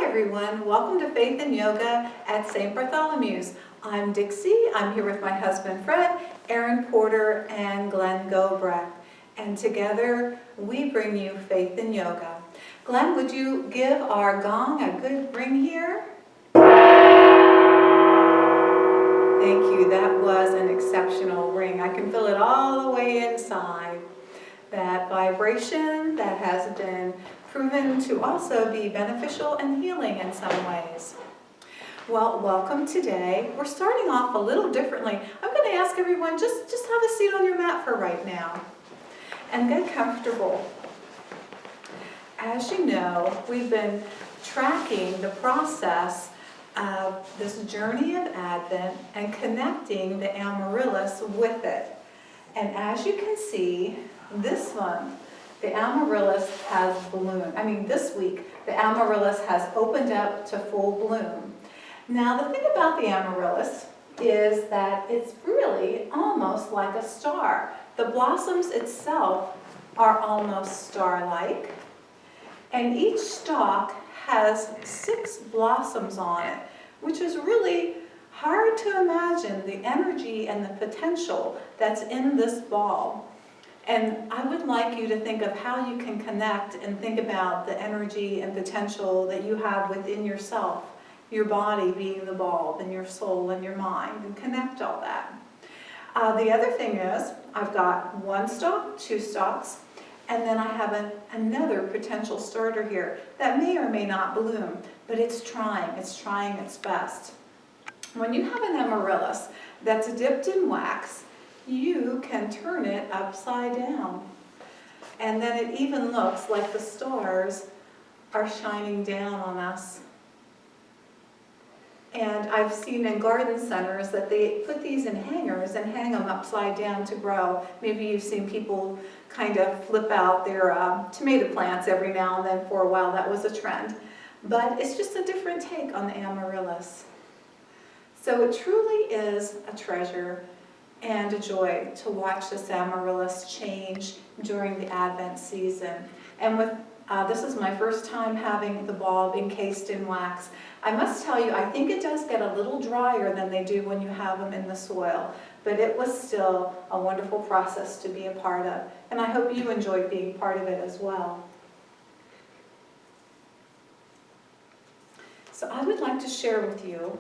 everyone. Welcome to Faith and Yoga at St. Bartholomew's. I'm Dixie. I'm here with my husband Fred, Aaron Porter, and Glenn Gobrecht. And together we bring you Faith and Yoga. Glenn, would you give our gong a good ring here? Thank you. That was an exceptional ring. I can feel it all the way inside. That vibration that has been proven to also be beneficial and healing in some ways. Well, welcome today. We're starting off a little differently. I'm going to ask everyone, just have a seat on your mat for right now and get comfortable. As you know, we've been tracking the process of this journey of Advent and connecting the amaryllis with it. And as you can see, this month, the amaryllis has bloomed. This week, the amaryllis has opened up to full bloom. Now, the thing about the amaryllis is that it's really almost like a star. The blossoms itself are almost star-like, and each stalk has 6 blossoms on it, which is really hard to imagine the energy and the potential that's in this ball. And I would like you to think of how you can connect and think about the energy and potential that you have within yourself, your body being the bulb, and your soul and your mind, and connect all that. The other thing is, I've got 1 stalk, 2 stalks, and then I have another potential starter here that may or may not bloom, but it's trying its best. When you have an amaryllis that's dipped in wax, you can turn it upside down. And then it even looks like the stars are shining down on us. And I've seen in garden centers that they put these in hangers and hang them upside down to grow. Maybe you've seen people kind of flip out their tomato plants every now and then. For a while that was a trend. But it's just a different take on the amaryllis. So it truly is a treasure and a joy to watch this amaryllis change during the Advent season. And this is my first time having the bulb encased in wax. I must tell you, I think it does get a little drier than they do when you have them in the soil, but it was still a wonderful process to be a part of, and I hope you enjoyed being part of it as well. So I would like to share with you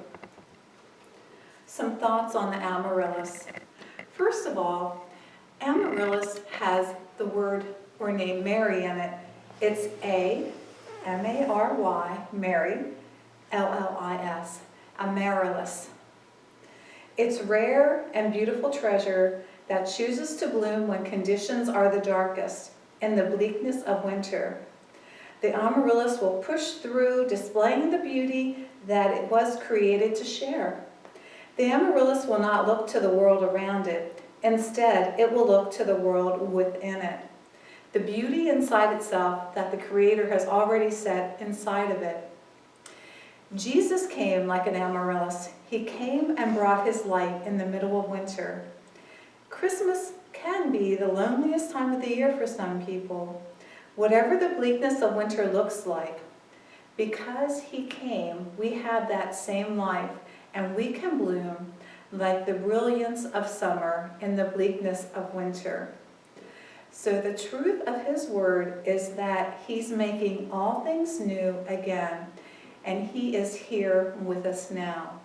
some thoughts on the amaryllis. First of all, amaryllis has the word or name Mary in it. It's A-M-A-R-Y, Mary, L-L-I-S, amaryllis. It's rare and beautiful treasure that chooses to bloom when conditions are the darkest, in the bleakness of winter. The amaryllis will push through, displaying the beauty that it was created to share. The amaryllis will not look to the world around it. Instead, it will look to the world within it. The beauty inside itself that the Creator has already set inside of it. Jesus came like an amaryllis. He came and brought His light in the middle of winter. Christmas can be the loneliest time of the year for some people. Whatever the bleakness of winter looks like, because He came, we have that same life, and we can bloom like the brilliance of summer in the bleakness of winter. So the truth of His word is that He's making all things new again, and He is here with us now.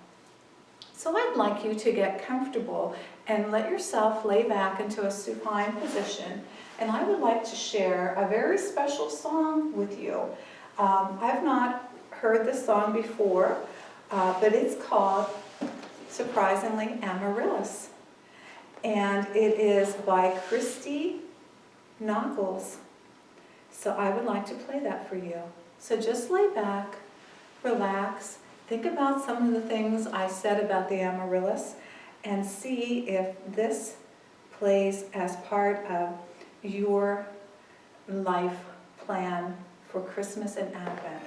So I'd like you to get comfortable and let yourself lay back into a supine position, and I would like to share a very special song with you. I've not heard this song before, but it's called, surprisingly, Amaryllis. And it is by Christy Nockels. So I would like to play that for you. So just lay back, relax, think about some of the things I said about the amaryllis, and see if this plays as part of your life plan for Christmas and Advent.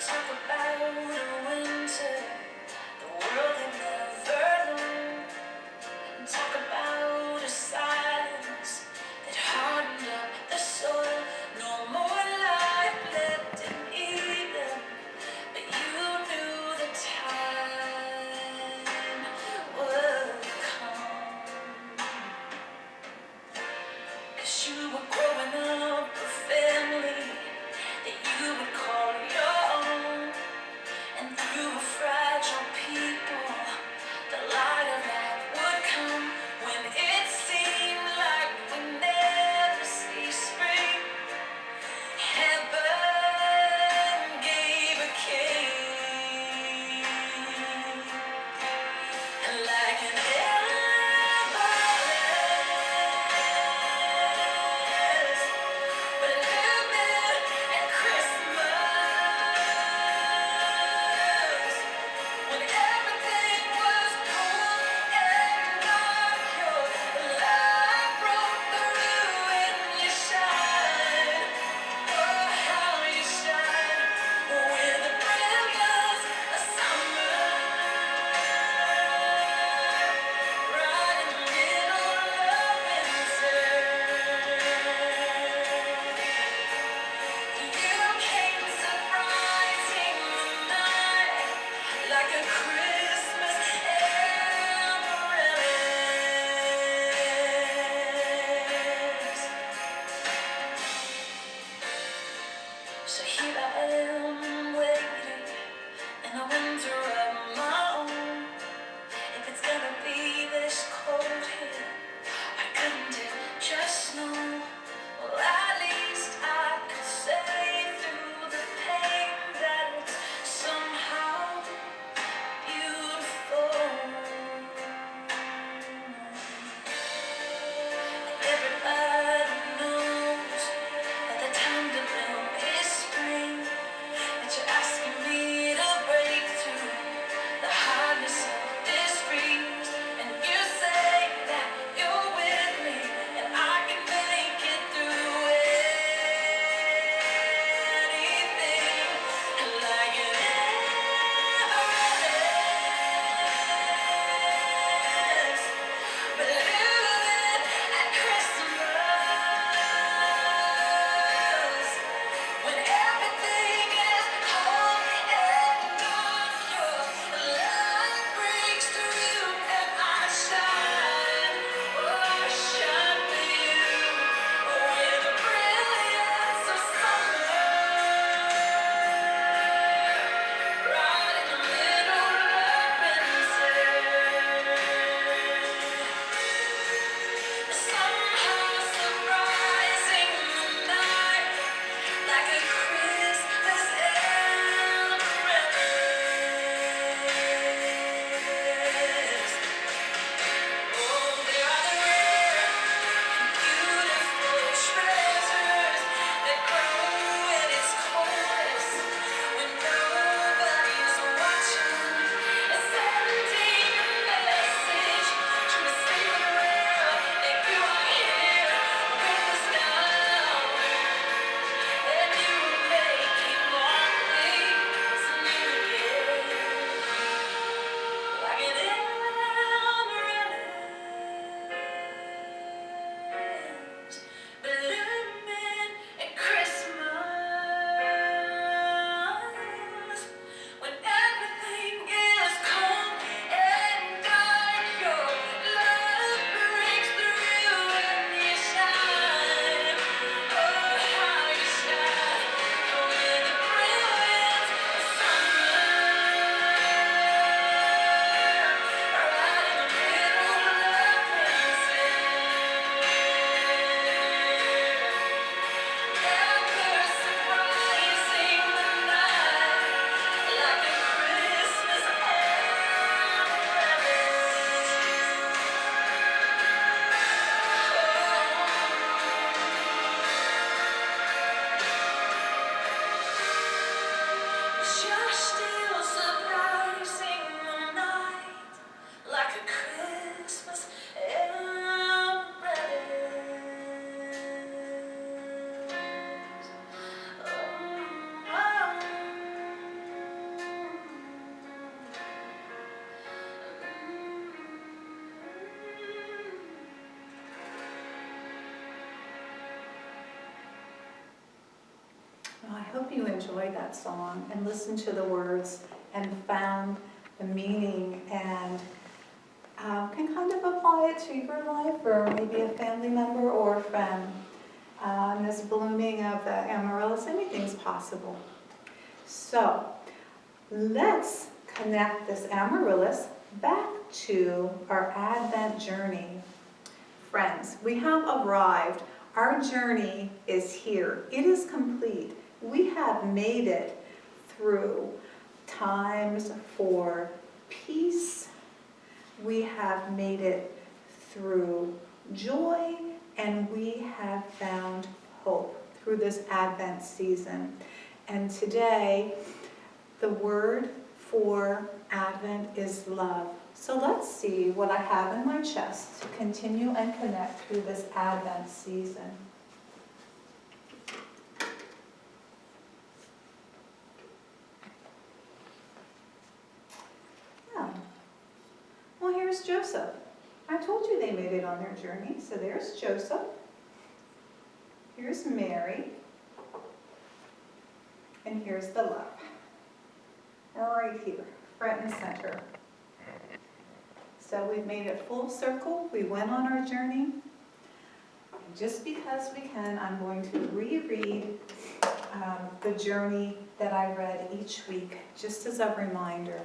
Talk about a winter the world had never you enjoyed that song and listened to the words and found the meaning and can kind of apply it to your life or maybe a family member or a friend. And this blooming of the amaryllis, anything's possible. So let's connect this amaryllis back to our Advent journey. Friends, we have arrived. Our journey is here. It is complete. We have made it through times for peace. We have made it through joy, and we have found hope through this Advent season. And today, the word for Advent is love. So let's see what I have in my chest to continue and connect through this Advent season. Yeah. Well, here's Joseph. I told you they made it on their journey. So there's Joseph. Here's Mary. And here's the love. Right here, front and center. So we've made it full circle. We went on our journey. And just because we can, I'm going to reread the journey that I read each week, just as a reminder.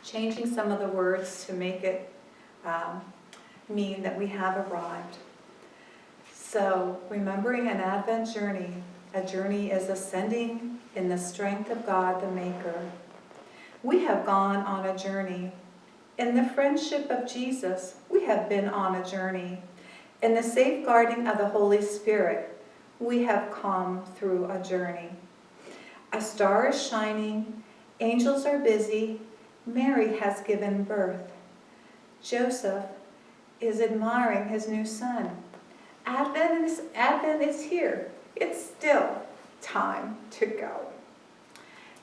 Changing some of the words to make it mean that we have arrived. So, remembering an Advent journey, a journey is ascending in the strength of God the Maker. We have gone on a journey. In the friendship of Jesus, we have been on a journey. In the safeguarding of the Holy Spirit, we have come through a journey. A star is shining, angels are busy, Mary has given birth. Joseph is admiring his new son. Advent is here. It's still time to go.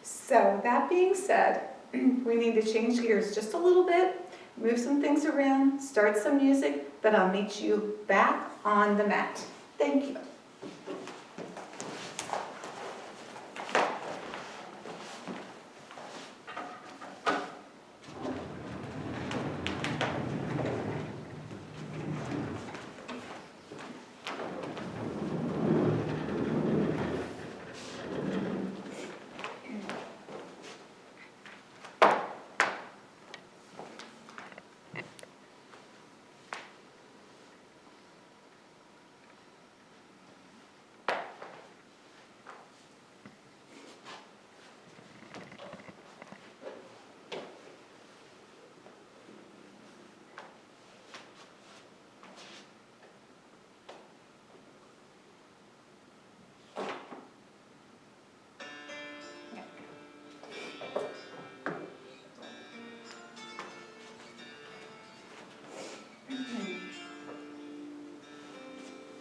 So that being said, we need to change gears just a little bit, move some things around, start some music, but I'll meet you back on the mat. Thank you.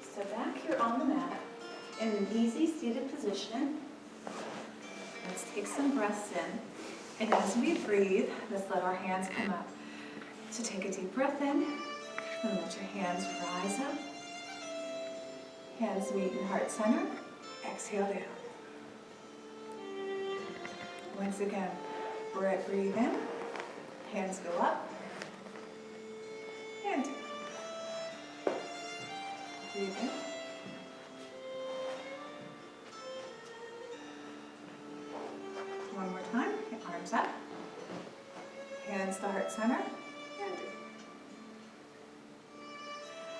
So back here on the mat, in an easy seated position, let's take some breaths in. And as we breathe, let's let our hands come up. So take a deep breath in, and let your hands rise up. Hands meet in heart center. Exhale down. Once again, breathe in, hands go up, and down. Breathe in. One more time, arms up, hands to heart center, and down.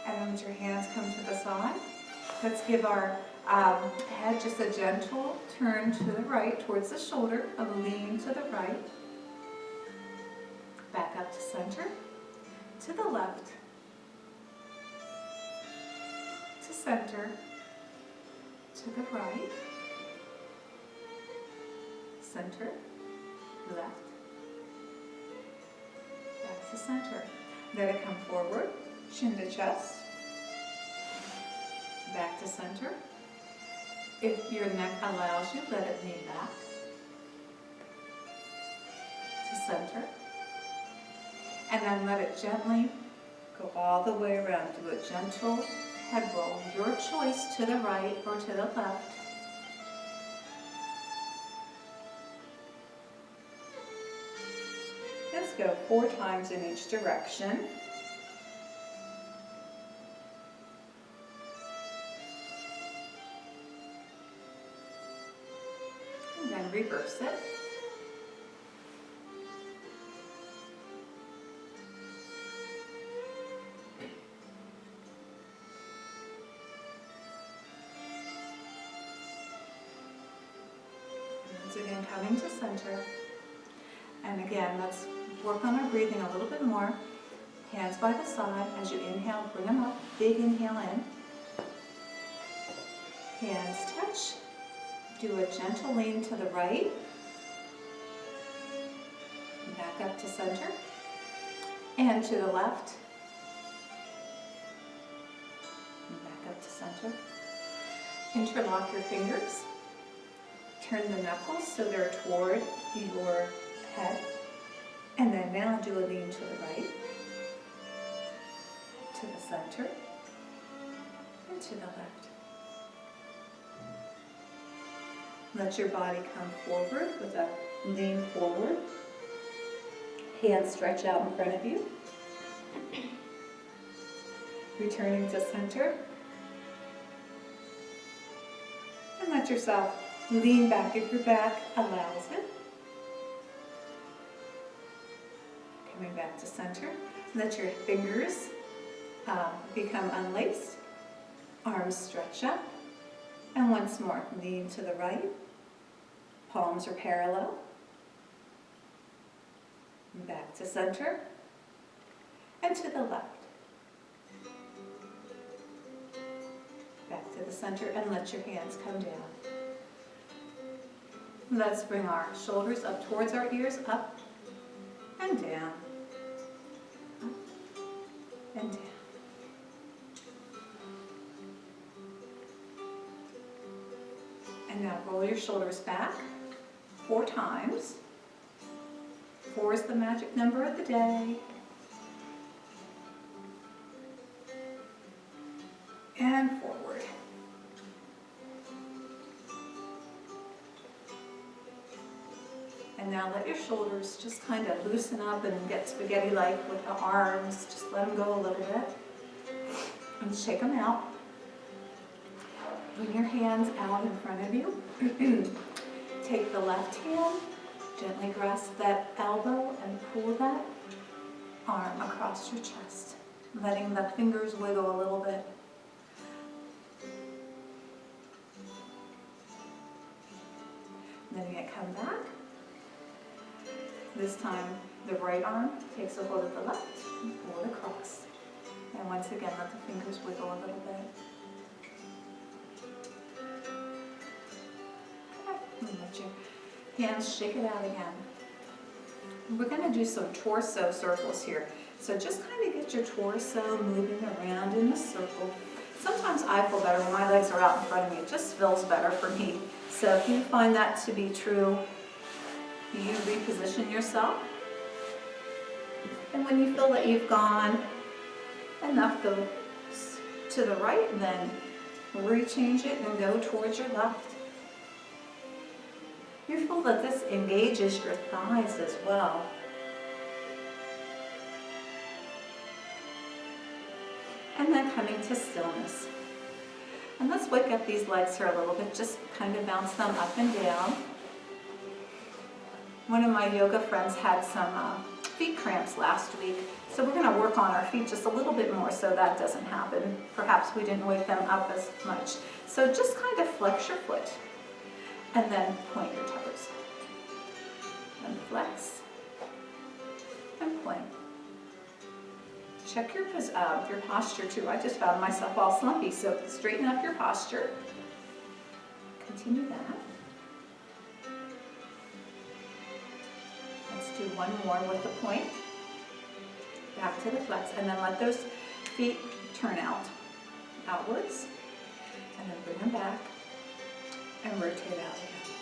And then let your hands come to the side. Let's give our head just a gentle turn to the right, towards the shoulder, a lean to the right. Back up to center, to the left, to center, to the right, center, left, back to center. Let it come forward, chin to chest, back to center. If your neck allows you, let it lean back to center. And then let it gently go all the way around. Do a gentle head roll. Your choice, to the right or to the left. Let's go 4 times in each direction. And then reverse it. Once again, coming to center. And again, let's work on our breathing a little bit more. Hands by the side. As you inhale, bring them up. Big inhale in. Hands touch. Do a gentle lean to the right. Back up to center. And to the left. And back up to center. Interlock your fingers. Turn the knuckles so they're toward your head. And then now do a lean to the right. To the center. And to the left. Let your body come forward with a lean forward. Hands stretch out in front of you. Returning to center. And let yourself lean back if your back allows it. Coming back to center. Let your fingers become unlaced. Arms stretch up. And once more, lean to the right. Palms are parallel. And back to center. And to the left. Back to the center and let your hands come down. Let's bring our shoulders up towards our ears, up and down. Up and down. And now roll your shoulders back 4 times. 4 is the magic number of the day. And forward. And now let your shoulders just kind of loosen up and get spaghetti-like with the arms. Just let them go a little bit. And shake them out. Bring your hands out in front of you. Take the left hand, gently grasp that elbow and pull that arm across your chest, letting the fingers wiggle a little bit. Letting it come back. This time, the right arm takes a hold of the left and pull it across. And once again, let the fingers wiggle a little bit. And let your hands shake it out again. We're going to do some torso circles here. So just kind of get your torso moving around in a circle. Sometimes I feel better when my legs are out in front of me. It just feels better for me. So if you find that to be true, you reposition yourself. And when you feel that you've gone enough, go to the right and then rechange it and go towards your left. You feel that this engages your thighs as well. And then coming to stillness. And let's wake up these legs here a little bit, just kind of bounce them up and down. One of my yoga friends had some feet cramps last week, so we're going to work on our feet just a little bit more so that doesn't happen. Perhaps we didn't wake them up as much. So just kind of flex your foot and then point your toes. And flex and point. Check your posture too. I just found myself all slumpy, so straighten up your posture. Continue that. Let's do one more with the point. Back to the flex, and then let those feet turn outwards, and then bring them back, and rotate out again.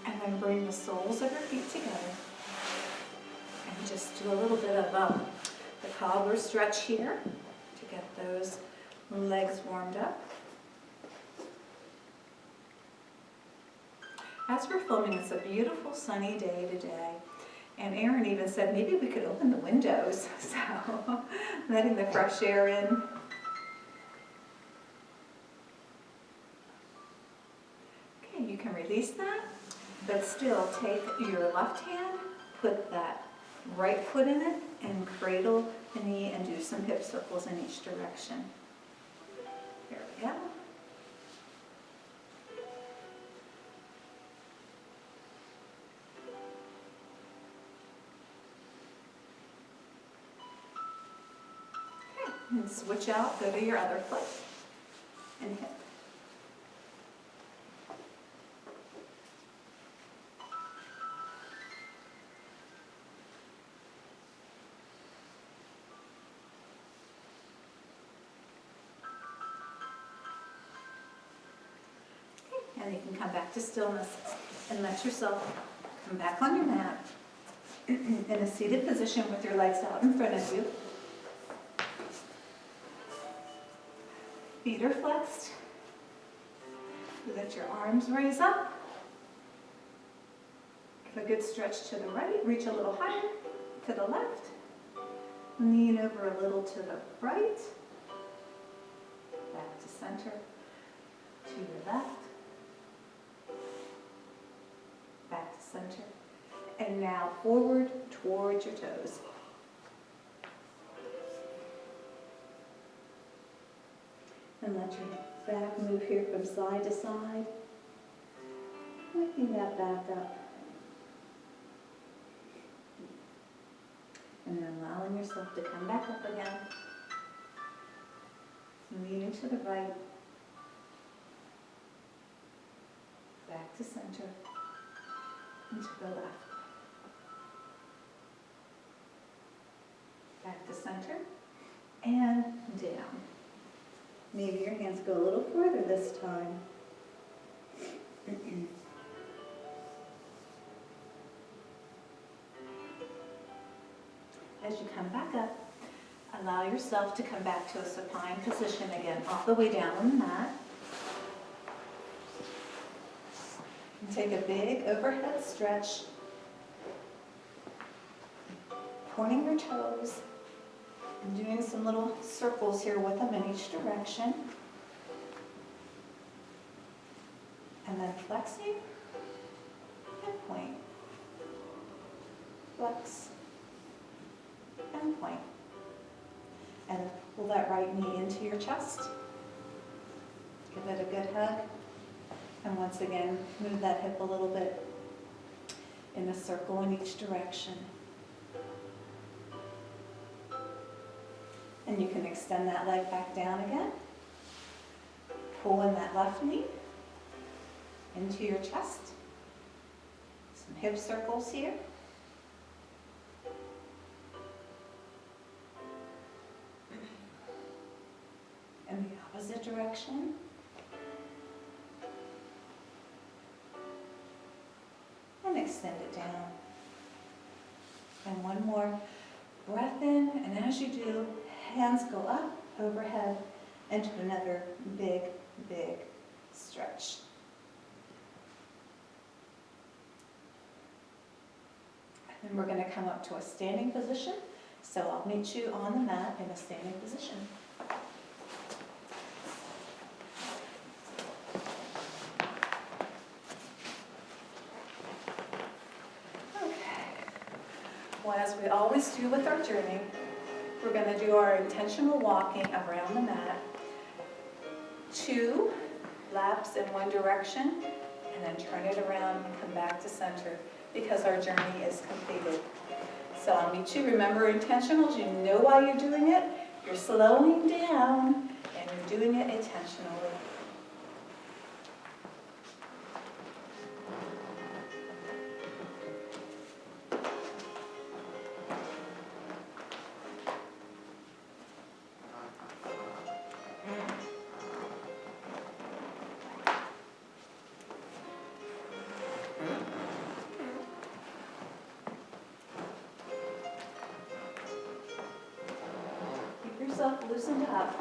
And then bring the soles of your feet together. And just do a little bit of the cobbler stretch here to get those legs warmed up. As we're filming, it's a beautiful sunny day today. And Aaron even said maybe we could open the windows, so letting the fresh air in. Okay, you can release that, but still take your left hand, put that right foot in it, and cradle the knee and do some hip circles in each direction. Here we go. And switch out, go to your other foot and hip. Okay, and you can come back to stillness and let yourself come back on your mat in a seated position with your legs out in front of you. Feet are flexed. Let your arms raise up. Give a good stretch to the right. Reach a little higher to the left. Lean over a little to the right. Back to center. To your left. Back to center. And now forward towards your toes. And let your back move here from side to side, waking that back up. And then allowing yourself to come back up again. Leaning to the right. Back to center. And to the left. Back to center. And down. Maybe your hands go a little further this time. As you come back up, allow yourself to come back to a supine position again, all the way down on the mat. And take a big overhead stretch, pointing your toes. I'm doing some little circles here with them in each direction. And then flexing and point. Flex and point. And pull that right knee into your chest. Give it a good hug. And once again, move that hip a little bit in a circle in each direction. And you can extend that leg back down again. Pull in that left knee into your chest. Some hip circles here. In the opposite direction. And extend it down. And one more breath in, and as you do, hands go up, overhead, into another big, big stretch. And then we're going to come up to a standing position. So I'll meet you on the mat in a standing position. Okay. Well, as we always do with our journey, we're going to do our intentional walking around the mat. 2 laps in one direction, and then turn it around and come back to center because our journey is completed. So I'll meet you. Remember intentionals, you know why you're doing it. You're slowing down and you're doing it intentionally. Loosened up.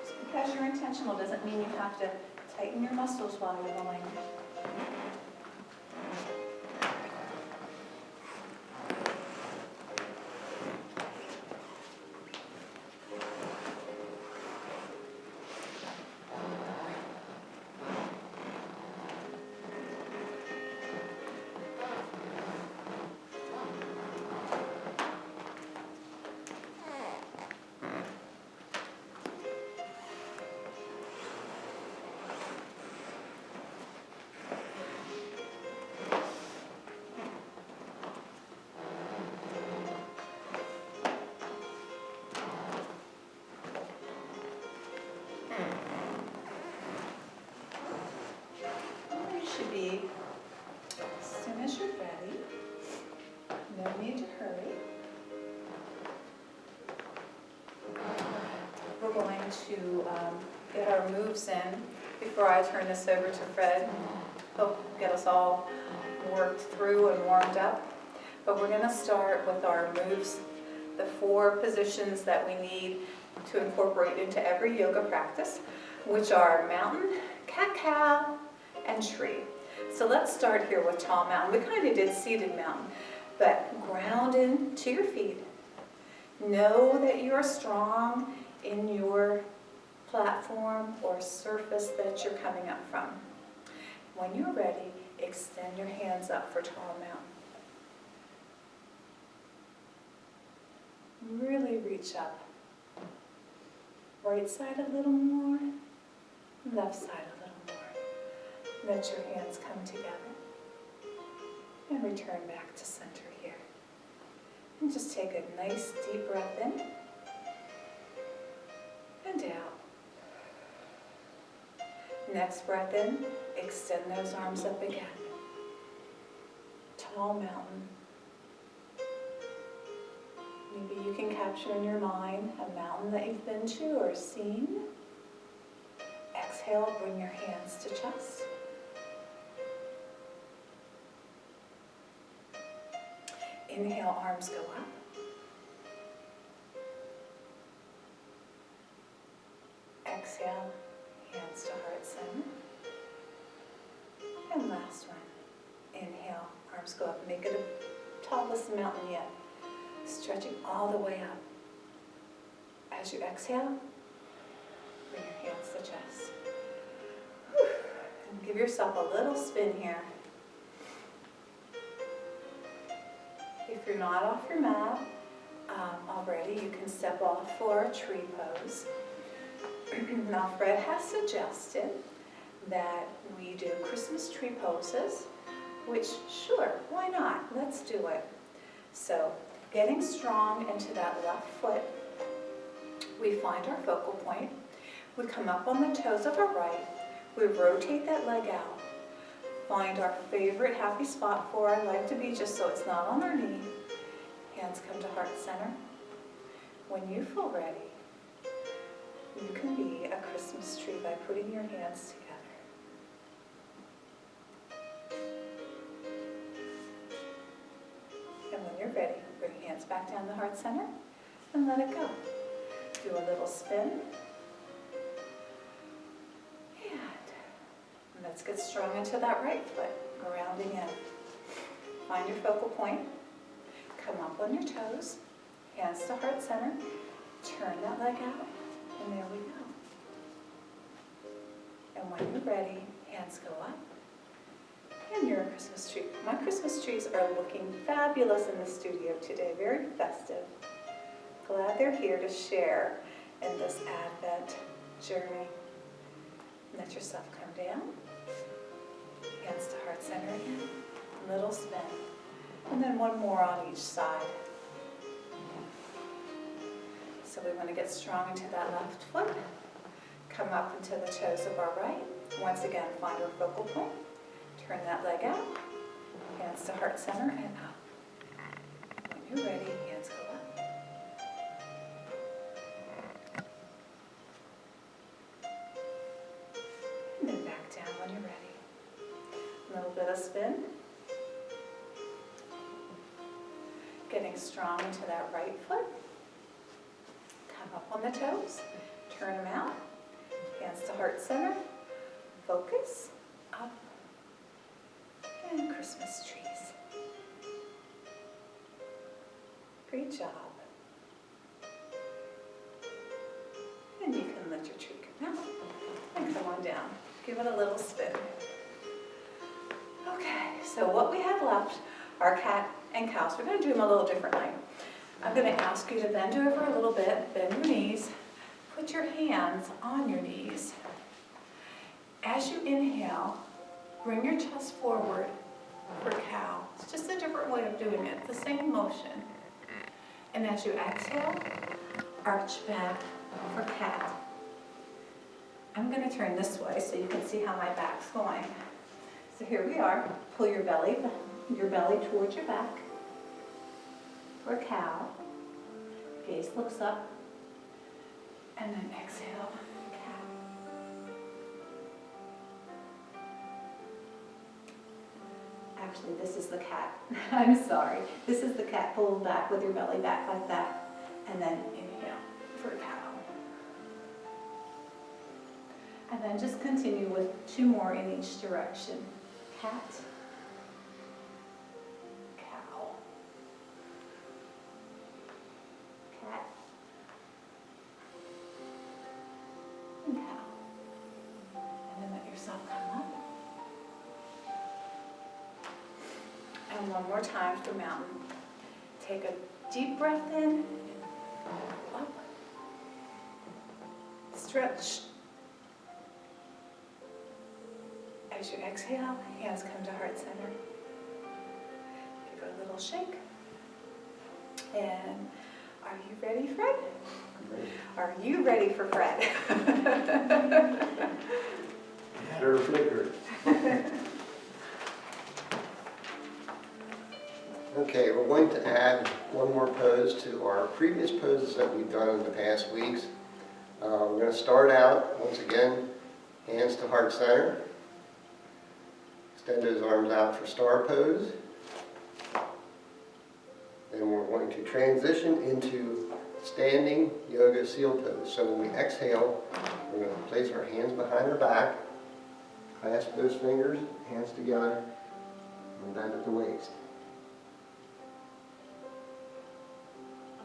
Just because you're intentional doesn't mean you have to tighten your muscles while you're going. as you're ready, no need to hurry. We're going to get our moves in before I turn this over to Fred. He'll get us all worked through and warmed up. But we're going to start with our moves, the 4 positions that we need to incorporate into every yoga practice, which are mountain, cat-cow, and tree. So let's start here with tall mountain. We kind of did seated mountain, but ground into your feet. Know that you're strong in your platform or surface that you're coming up from. When you're ready, extend your hands up for tall mountain. Really reach up. Right side a little more, left side a little more. Let your hands come together and return back to center here. And just take a nice deep breath in and out. Next breath in, extend those arms up again. Tall mountain. Maybe you can capture in your mind a mountain that you've been to or seen. Exhale, bring your hands to chest. Inhale, arms go up. Exhale, hands to heart center. And last one. Inhale, arms go up. Make it a tallest mountain yet. Stretching all the way up. As you exhale, bring your hands to chest. Whew. And give yourself a little spin here. If you're not off your mat already, you can step off for a tree pose. Now Fred has suggested that we do Christmas tree poses, which sure, why not? Let's do it. So getting strong into that left foot, we find our focal point. We come up on the toes of our right. We rotate that leg out. Find our favorite happy spot for our leg to be, just so it's not on our knee. Hands come to heart center. When you feel ready, you can be a Christmas tree by putting your hands together. And when you're ready, bring hands back down the heart center and let it go. Do a little spin. And let's get strong into that right foot, grounding in. Find your focal point. Come up on your toes. Hands to heart center. Turn that leg out. And there we go. And when you're ready, hands go up. And you're a Christmas tree. My Christmas trees are looking fabulous in the studio today. Very festive. Glad they're here to share in this Advent journey. Let yourself come down. Hands to heart center again. Little spin. And then one more on each side. So we want to get strong into that left foot. Come up into the toes of our right. Once again, find our focal point. Turn that leg out. Hands to heart center and up. When you're ready, hands go up. And then back down when you're ready. A little bit of spin. Getting strong into that right foot. Come up on the toes. Turn them out. Hands to heart center. Focus. Up. And Christmas trees. Great job. And you can let your tree come out and come on down. Give it a little spin. Okay, so what we have left are cat and cows. We're going to do them a little differently. I'm going to ask you to bend over a little bit, bend your knees, put your hands on your knees. As you inhale, bring your chest forward for cow. It's just a different way of doing it, the same motion. And as you exhale, arch back for cat. I'm going to turn this way so you can see how my back's going. So here we are. Pull your belly your belly towards your back for cow. Gaze looks up. And then exhale, cat. Actually, this is the cat. I'm sorry. This is the cat. Pull back with your belly back like that. And then inhale for cow. And then just continue with 2 more in each direction. Cat. Cow. Cat. And cow. And then let yourself come up. And one more time for mountain. Take a deep breath in. Up. Stretch. As you exhale, hands come to heart center. Give it a little shake. And are you ready, Fred? I'm ready. Are you ready for Fred? Matter flicker. Okay, we're going to add one more pose to our previous poses that we've done in the past weeks. We're going to start out, once again, hands to heart center. Extend those arms out for star pose. Then we're going to transition into standing yoga seal pose. So when we exhale, we're going to place our hands behind our back, clasp those fingers, hands together, and bend at the waist.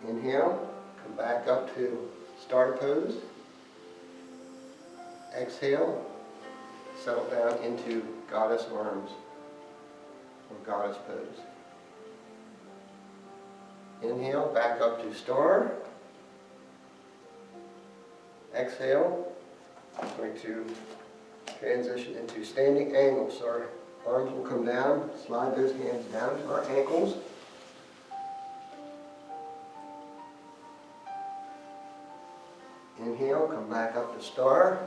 Inhale, come back up to star pose. Exhale, settle down into goddess arms or goddess pose. Inhale, back up to star. Exhale, going to transition into standing angle. So our arms will come down, slide those hands down to our ankles. Inhale, come back up to star.